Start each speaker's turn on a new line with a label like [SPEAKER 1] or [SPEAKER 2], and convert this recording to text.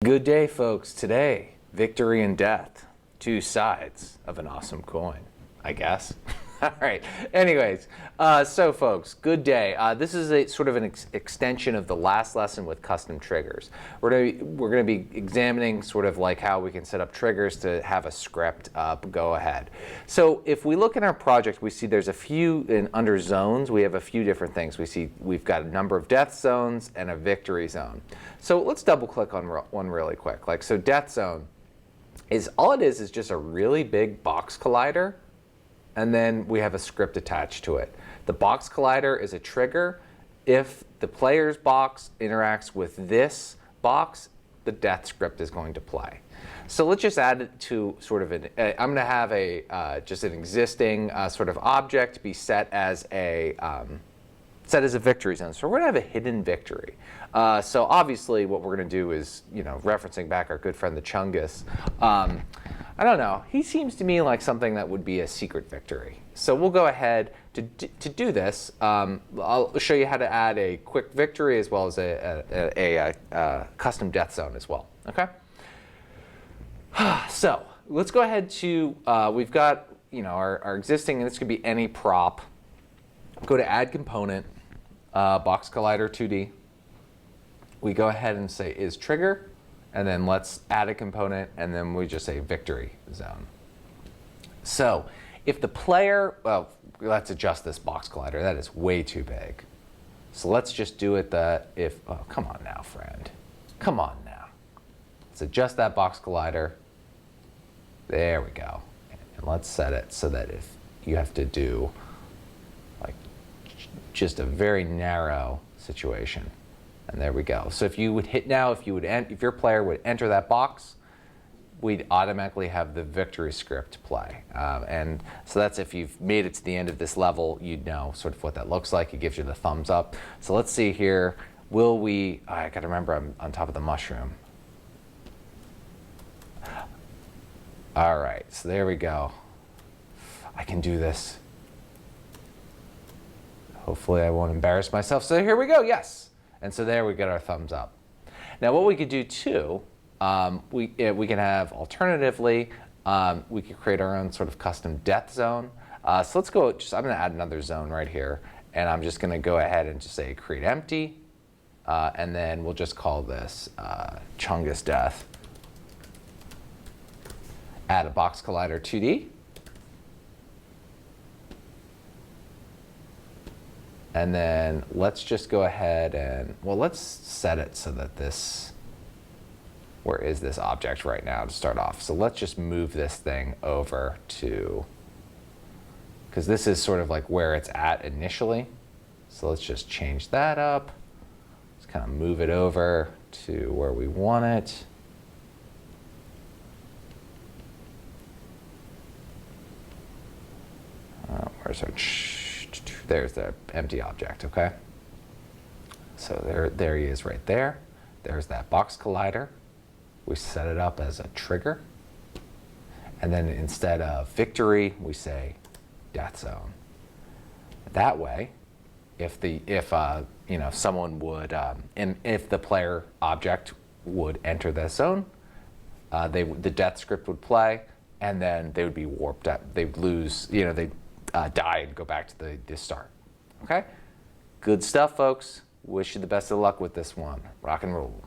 [SPEAKER 1] Good day, folks. Today, victory and death. Two sides of an awesome coin, I guess. All right. Anyways, so folks, good day. This is a sort of an extension of the last lesson with custom triggers. We're gonna be examining sort of like how we can set up triggers to have a script go ahead. So if we look in our project, we see there's a few under zones. We have a few different things. We've got a number of death zones and a victory zone. So let's double click on one really quick. So death zone is all it is just a really big box collider. And then we have a script attached to it. The box collider is a trigger. If the player's box interacts with this box, the death script is going to play. So let's just add it to sort of I'm going to have just an existing sort of object be set as a victory zone. So we're going to have a hidden victory. So obviously what we're going to do is, referencing back our good friend the Chungus, I don't know. He seems to me like something that would be a secret victory. So we'll go ahead to do this. I'll show you how to add a quick victory as well as a custom death zone as well. Okay. So let's go ahead to we've got our existing, and this could be any prop. Go to Add Component, Box Collider 2D. We go ahead and say is trigger. And then let's add a component, and then we just say victory zone. So if the player, well, let's adjust this box collider. That is way too big. So let's just do it oh, come on now, friend. Come on now. Let's adjust that box collider. There we go. And let's set it so that if you have to do like just a very narrow situation. And there we go. So if you would hit now, if your player would enter that box, we'd automatically have the victory script play. And so that's if you've made it to the end of this level, you'd know sort of what that looks like. It gives you the thumbs up. So let's see here. I got to remember I'm on top of the mushroom. All right, so there we go. I can do this. Hopefully I won't embarrass myself. So here we go, yes. And so there we get our thumbs up. Now what we could do too, we can have alternatively, we could create our own sort of custom death zone. So let's go, I'm gonna add another zone right here, and I'm just gonna go ahead and just say create empty, and then we'll just call this Chungus Death. Add a box collider 2D. And then let's just go ahead and, well, let's set it so that where is this object right now to start off? So let's just move this thing over to, because this is sort of like where it's at initially. So let's just change that up. Let's kind of move it over to where we want it. Where's our, there's the empty object, okay? So there he is right there. There's that box collider. We set it up as a trigger. And then instead of victory, we say death zone. That way, if someone would, if the player object would enter the zone, the death script would play, and then they would be warped up. They'd lose, they'd die and go back to the start. Okay? Good stuff, folks. Wish you the best of luck with this one. Rock and roll.